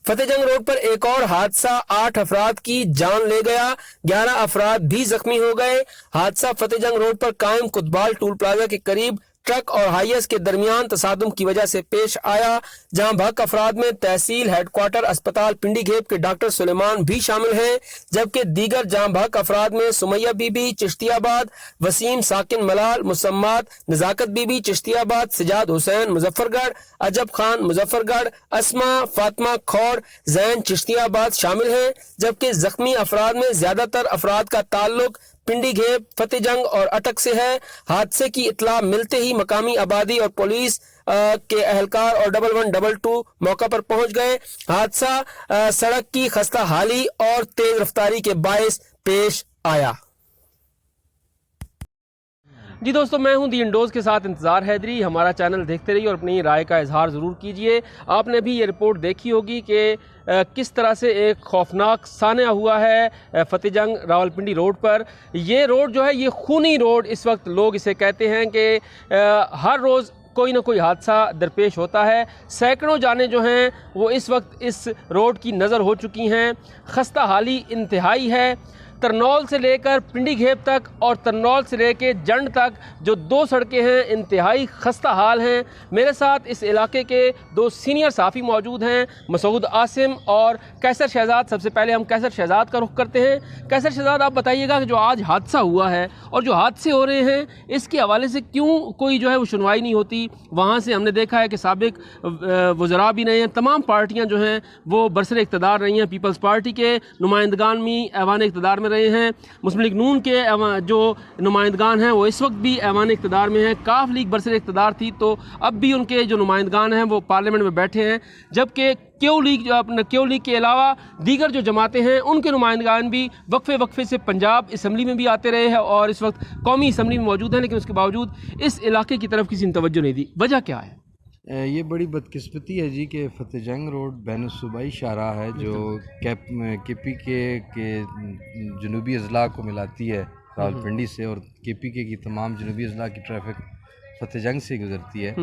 فتح जंग रोड पर एक और हादसा 8 अफराद की जान ले गया, 11 अफराद भी जख्मी हो गए। हादसा फतेह जंग रोड पर कायम कुतबाल टूल प्लाजा के करीब ट्रक और हाइएस के दरमियान तसादुम की वजह से पेश आया, जहां भक अफराद में तहसील हेडक्वार्टर अस्पताल पिंडी घेप के डॉक्टर सुलेमान भी शामिल हैं, जबकि दीगर जहां भक अफराद में सुमैया बीबी चिश्तियाबाद, वसीम साकिन मलाल मुसम्मात, नजाकत बीबी चिश्तियाबाद, सिजाद हुसैन मुजफ्फरगढ़, अजब खान मुजफ्फरगढ़, अस्मा फातिमा खौर जैन चिश्तियाबाद शामिल हैं। जबकि जख्मी अफराद में ज्यादातर अफराद का ताल्लुक पिंडी घेप, फतेह जंग और अटक से है। हादसे की इत्तला मिलते ही मकामी आबादी और पुलिस के अहलकार और 1112 मौका पर पहुंच गए। हादसा सड़क की खस्ता हाली और तेज रफ्तारी के बायस पेश आया। जी दोस्तों, मैं हूं दी इंडोज के साथ इंतज़ार हैदरी। हमारा चैनल देखते रहिए और अपनी राय का इजहार ज़रूर कीजिए। आपने भी ये रिपोर्ट देखी होगी कि किस तरह से एक खौफनाक सान्या हुआ है फतेह जंग रावलपिंडी रोड पर। ये रोड जो है, ये खूनी रोड इस वक्त लोग इसे कहते हैं कि हर रोज़ कोई ना कोई हादसा दरपेश होता है। सैकड़ों जानें जो हैं वो इस वक्त इस रोड की नज़र हो चुकी हैं। खस्ता हाली इंतहाई है। तरनौल से लेकर पिंडी घेप तक और तरनौल से लेकर जंड तक जो 2 सड़कें हैं इंतहाई खस्ता हाल हैं। मेरे साथ इस इलाके के 2 सीनियर साफ़ी मौजूद हैं, मसूद आसिम और कैसर शहजाद। सबसे पहले हम कैसर शहजाद का रुख करते हैं। कैसर शहजाद, आप बताइएगा कि जो आज हादसा हुआ है और जो हादसे हो रहे हैं इसके हवाले से क्यों कोई जो है वो सुनवाई नहीं होती। वहाँ से हमने देखा है कि साबिक वज़रा भी रहे हैं, तमाम पार्टियाँ जो हैं वो बरसर इक़्तिदार रही हैं। पीपल्स पार्टी के नुमाइंदगान भी ऐवान इक़्तिदार रहे हैं, मुस्लिम लीग नून के जो नुमाइंदगान हैं वो इस वक्त भी ऐवान इक़्तिदार में हैं। काफ लीग बरसर इक़्तिदार थी तो अब भी उनके जो नुमाइंदगान हैं वो पार्लियामेंट में बैठे हैं, जबकि क्यू लीग के अलावा दीगर जो जमातें हैं उनके नुमाइंदगान भी वक्फे से पंजाब असम्बली में भी आते रहे हैं और इस वक्त कौमी असम्बली में मौजूद हैं, लेकिन उसके बावजूद इस इलाके की तरफ किसी ने तवज्जो नहीं दी। वजह क्या है? ये बड़ी बदकिस्मती है जी कि फतेह जंग रोड बैन सूबाई शाहराह है जो KPK के जनूबी अजला को मिलाती है रावलपिंडी से, और KPK की तमाम जनूबी अजला की ट्रैफिक फतेह जंग से गुजरती है।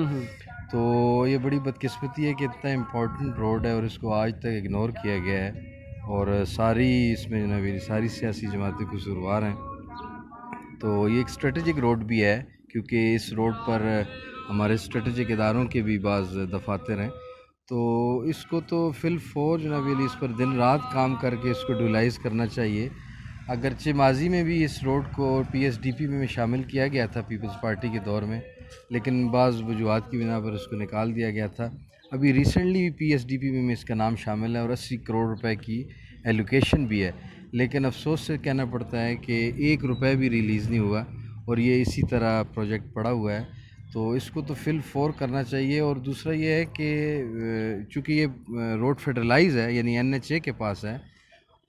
तो ये बड़ी बदकिस्मती है कि इतना इम्पोर्टेंट रोड है और इसको आज तक इग्नोर किया गया है और सारी इसमें जनाब सारी सियासी जमातें कसूरवार हैं। तो ये एक स्ट्रेटजिक रोड भी है क्योंकि इस रोड पर हमारे स्ट्रेटजिक इदारों के भी बाज़ दफातर हैं। तो इसको तो फिल फोर जनाब इस पर दिन रात काम करके इसको ड्यूलाइज़ करना चाहिए। अगरचे माजी में भी इस रोड को PSDP में शामिल किया गया था पीपल्स पार्टी के दौर में, लेकिन बाज़ वजूहात की बिना पर उसको निकाल दिया गया था। अभी रिसेंटली PSDP में इसका नाम शामिल है और 80 करोड़ रुपए की एलोकेशन भी है, लेकिन अफसोस से कहना पड़ता है कि 1 रुपये भी रिलीज़ नहीं हुआ और ये इसी तरह प्रोजेक्ट पड़ा हुआ है। तो इसको तो फिल फोर करना चाहिए। और दूसरा ये है कि चूँकि ये रोड फेडरलाइज है यानी NHA के पास है,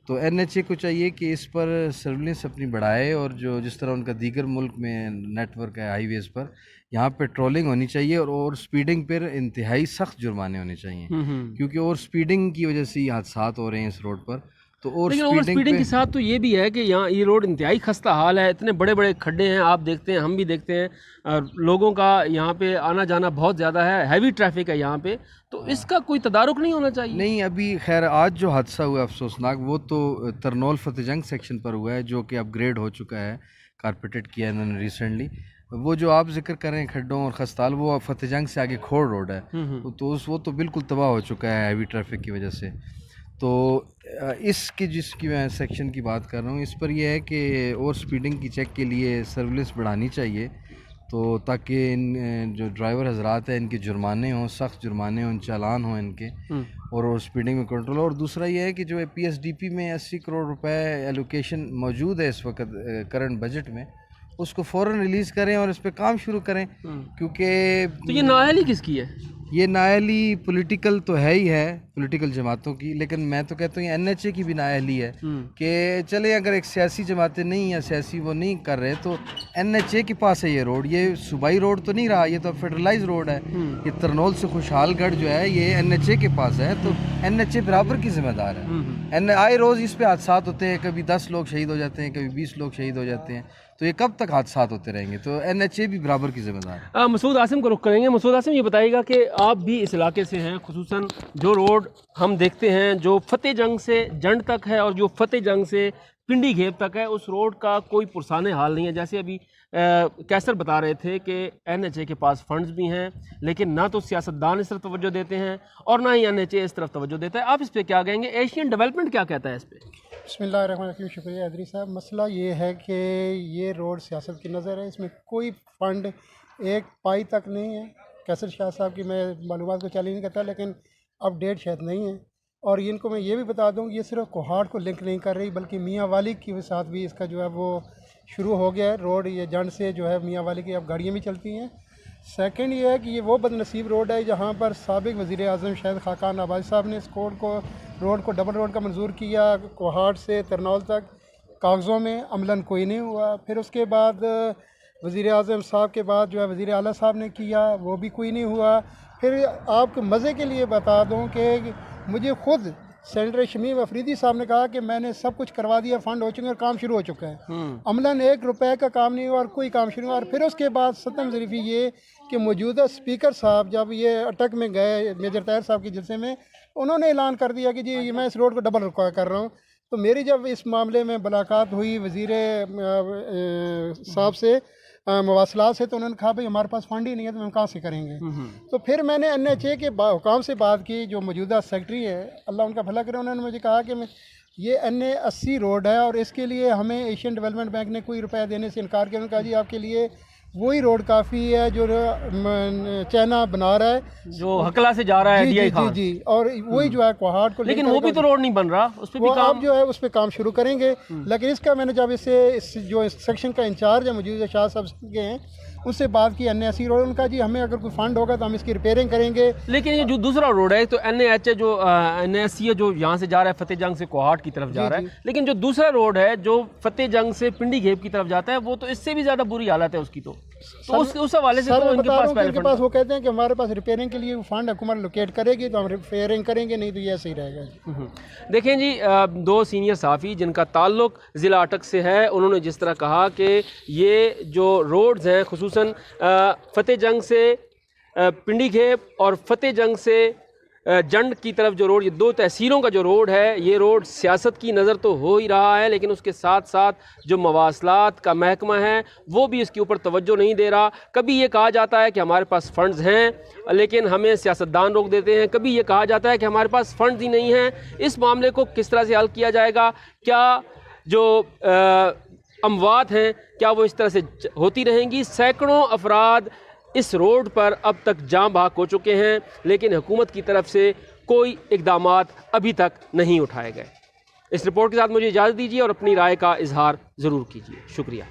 तो NHA को चाहिए कि इस पर सर्विलेंस अपनी बढ़ाए और जो जिस तरह उनका दीगर मुल्क में नेटवर्क है हाईवेज़ पर, यहाँ पे ट्रोलिंग होनी चाहिए और स्पीडिंग पर इंतहाई सख्त जुर्माने होने चाहिए क्योंकि और स्पीडिंग की वजह से ये हादसात हो रहे हैं इस रोड पर। तो और लेकिन ओवर स्पीडिंग के साथ तो ये भी है कि यहाँ ये रोड इंतहाई खस्ता हाल है, इतने बड़े बड़े खड्डे हैं, आप देखते हैं, हम भी देखते हैं, लोगों का यहाँ पे आना जाना बहुत ज़्यादा है, हैवी ट्रैफिक है यहाँ पे, तो इसका कोई तदारुक नहीं होना चाहिए? नहीं, अभी खैर आज जो हादसा हुआ अफसोसनाक वो तो तरनौल फतेह जंग सेक्शन पर हुआ है जो कि अपग्रेड हो चुका है, कारपेटेड किया है इन्होंने रिसेंटली। वो जो आप जिक्र कर रहे हैं खड्डों और खस्ताल, वो फतेह जंग से आगे खोड़ रोड है, तो वो तो बिल्कुल तबाह हो चुका है हैवी ट्रैफिक की वजह से। तो इसकी जिसकी मैं सेक्शन की बात कर रहा हूँ, इस पर यह है कि और स्पीडिंग की चेक के लिए सर्विलेंस बढ़ानी चाहिए, तो ताकि इन जो ड्राइवर हजरात हैं इनके जुर्माने हों, सख्त जुर्माने हों, चालान हों इनके, और स्पीडिंग में कंट्रोल। और दूसरा ये है कि जो PSDP में 80 करोड़ रुपए एलोकेशन मौजूद है इस वक्त करंट बजट में, उसको फ़ौरन रिलीज़ करें और इस पर काम शुरू करें क्योंकि तो ये नाअहली किसकी है? ये नाअहली पॉलिटिकल तो है ही है, पॉलिटिकल जमातों की, लेकिन मैं तो कहता हूँ ये NHA की भी नाअहली है कि चले अगर एक सियासी जमातें नहीं या सियासी वो नहीं कर रहे तो NHA के पास है ये रोड। ये सूबाई रोड तो नहीं रहा, ये तो फेडरलाइज रोड है। ये तरनौल से खुशहालगढ़ जो है ये NHA के पास है, तो NHA बराबर की जिम्मेदार है। आए रोज़ इस पे हादसा होते हैं, कभी 10 लोग शहीद हो जाते हैं, कभी 20 लोग शहीद हो जाते हैं, तो ये कब तक हादसा होते रहेंगे? तो NHA भी बराबर की जिम्मेदार है। मसूद आसिम को रुख करेंगे। मसूद आसिम, ये बताइएगा कि آپ بھی اس علاقے سے ہیں، خصوصاً جو روڈ ہم دیکھتے ہیں جو فتح جنگ سے جنڈ تک ہے اور جو فتح جنگ سے پنڈی گھیب تک ہے، اس روڈ کا کوئی پرسان حال نہیں ہے. جیسے ابھی کیسر بتا رہے تھے کہ NHA کے پاس فنڈز بھی ہیں، لیکن نہ تو سیاستدان اس طرف توجہ دیتے ہیں اور نہ ہی NHA اس طرف توجہ دیتا ہے. آپ اس پہ کیا کہیں گے؟ ایشین ڈیولپمنٹ کیا کہتا ہے اس پہ؟ بسم اللہ الرحمن الرحیم. شکریہ حیدری صاحب. مسئلہ یہ ہے کہ یہ روڈ سیاست کی نظر ہے، اس میں کوئی فنڈ ایک پائی تک نہیں ہے. کیسر شاہ صاحب کی میں معلومات کو چیلنج نہیں کرتا، لیکن اپ ڈیٹ شاید نہیں ہے. اور ان کو میں یہ بھی بتا دوں کہ یہ صرف کوہاٹ کو لنک نہیں کر رہی، بلکہ میاں والی کے ساتھ بھی اس کا جو ہے وہ شروع ہو گیا ہے روڈ. یہ جنڈ سے جو ہے میاں والی کی اب گاڑیاں بھی چلتی ہیں. سیکنڈ یہ ہے کہ یہ وہ بد نصیب روڈ ہے جہاں پر سابق وزیر اعظم شاہد خاقان آبادی صاحب نے اس روڈ کو ڈبل روڈ کا منظور کیا، کوہاٹ سے ترنول تک. کاغذوں میں عملاً کوئی نہیں ہوا. پھر اس کے بعد وزیر اعظم صاحب کے بعد جو ہے وزیر اعلیٰ صاحب نے کیا، وہ بھی کوئی نہیں ہوا. پھر آپ کو مزے کے لیے بتا دوں کہ مجھے خود سینیٹر شمیم افریدی صاحب نے کہا کہ میں نے سب کچھ کروا دیا، فنڈ ہو چکے اور کام شروع ہو چکا ہے. عملاً 1 روپے کا کام نہیں ہوا اور کوئی کام شروع ہوا. اور پھر اس کے بعد ستم ظریفی یہ کہ موجودہ اسپیکر صاحب جب یہ اٹک میں گئے میجر طاہر صاحب کے جلسے میں، انہوں نے اعلان کر دیا کہ جی میں اس روڈ کو ڈبل کر رہا ہوں. تو میری جب اس معاملے میں ملاقات ہوئی وزیر صاحب سے مواصلات سے، تو انہوں نے کہا بھائی ہمارے پاس فنڈ ہی نہیں ہے تو ہم کہاں سے کریں گے. تو پھر میں نے NHA کے حکام سے بات کی، جو موجودہ سیکٹری ہے اللہ ان کا بھلا کرے، انہوں نے مجھے کہا کہ یہ NA80 روڈ ہے اور اس کے لیے ہمیں ایشین ڈیولپمنٹ بینک نے کوئی روپیہ دینے سے انکار کیا. انہوں نے کہا جی آپ کے لیے وہی روڈ کافی ہے جو چائنا بنا رہا ہے، جو ہکلا سے جا رہا ہے DI خان. جی اور وہی جو ہے کوہاٹ کو، لیکن وہ بھی تو روڈ نہیں بن رہا، اس پہ بھی وہ کام آپ جو ہے اس پہ کام شروع کریں گے. لیکن اس کا میں نے جب اس جو سیکشن کا انچارج ہے موجودہ شاہ صاحب کے ہیں، اس سے بات کی NA80 روڈ. ان کا جی ہمیں اگر کوئی فنڈ ہوگا تو ہم اس کی ریپیئرنگ کریں گے. لیکن یہ جو دوسرا روڈ ہے تو NAH ہے، جو NAC ہے جو یہاں سے جا رہا ہے فتح جنگ سے کوہاٹ کی طرف جا رہا ہے. لیکن جو دوسرا روڈ ہے جو فتح جنگ سے پنڈی گھیب کی طرف جاتا ہے، وہ تو اس سے بھی زیادہ بری حالت ہے اس کی. تو اس حوالے سے تو ان کے پاس وہ کہتے ہیں کہ ہمارے پاس ریپیئرنگ کے لیے فنڈ حکومت لوکیٹ کرے گی تو ہم ریپیئرنگ کریں گے، نہیں تو یہ ایسے ہی رہے گا. دیکھیں جی، 2 سینئر صحافی جن کا تعلق ضلع اٹک سے ہے، انہوں نے جس طرح کہا کہ یہ جو روڈز ہیں خصوصاً فتح جنگ سے پنڈی گھیب اور فتح جنگ سے جنڈ کی طرف جو روڈ، یہ 2 تحصیلوں کا جو روڈ ہے، یہ روڈ سیاست کی نظر تو ہو ہی رہا ہے، لیکن اس کے ساتھ ساتھ جو مواصلات کا محکمہ ہے وہ بھی اس کے اوپر توجہ نہیں دے رہا. کبھی یہ کہا جاتا ہے کہ ہمارے پاس فنڈز ہیں لیکن ہمیں سیاستدان روک دیتے ہیں، کبھی یہ کہا جاتا ہے کہ ہمارے پاس فنڈز ہی نہیں ہیں. اس معاملے کو کس طرح سے حل کیا جائے گا؟ کیا جو اموات ہیں کیا وہ اس طرح سے ہوتی رہیں گی؟ سینکڑوں افراد اس روڈ پر اب تک جاں بحق ہو چکے ہیں، لیکن حکومت کی طرف سے کوئی اقدامات ابھی تک نہیں اٹھائے گئے. اس رپورٹ کے ساتھ مجھے اجازت دیجیے اور اپنی رائے کا اظہار ضرور کیجیے. شکریہ.